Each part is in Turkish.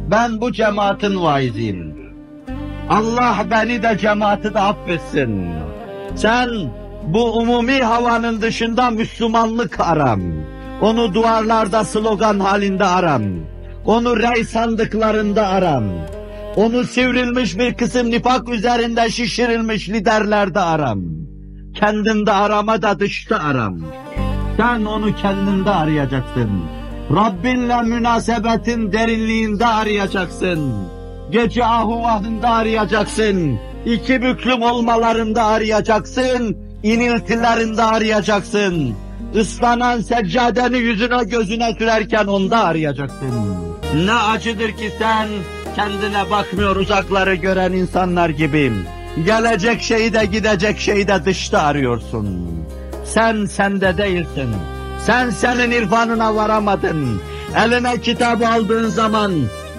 Ben bu cemaatin vaiziyim. Allah beni de cemaati de affetsin. Sen bu umumi havanın dışında Müslümanlık aram. Onu duvarlarda slogan halinde aram. Onu rey sandıklarında aram. Onu sivrilmiş bir kısım nifak üzerinde şişirilmiş liderlerde aram. Kendinde arama da dışta aram. Sen onu kendinde arayacaksın. Rabbinle münasebetin derinliğinde arayacaksın. Gece ahuvahında arayacaksın. İki büklüm olmalarında arayacaksın. İniltilerinde arayacaksın. Islanan seccadeni yüzüne gözüne sürerken onda arayacaksın. Ne acıdır ki sen kendine bakmıyor uzakları gören insanlar gibi. Gelecek şeyi de gidecek şeyi de dışta arıyorsun. Sen sende değilsin. Sen senin irfanına varamadın. Eline kitabı aldığın zaman,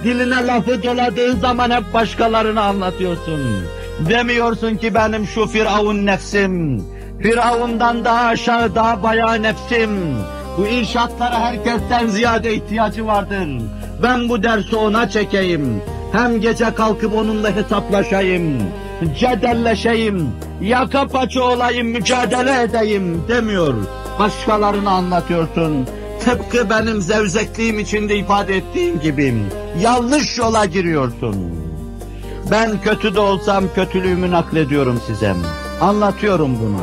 diline lafı doladığın zaman hep başkalarına anlatıyorsun. Demiyorsun ki benim şu Firavun nefsim, Firavundan daha aşağı daha bayağı nefsim. Bu irşatlara herkesten ziyade ihtiyacı vardır. Ben bu dersi ona çekeyim. Hem gece kalkıp onunla hesaplaşayım, cedelleşeyim, yaka paça olayım, mücadele edeyim demiyor. Başkalarına anlatıyorsun. Tıpkı benim zevzekliğim içinde ifade ettiğim gibi yanlış yola giriyorsun. Ben kötü de olsam kötülüğümü naklediyorum size. Anlatıyorum bunu.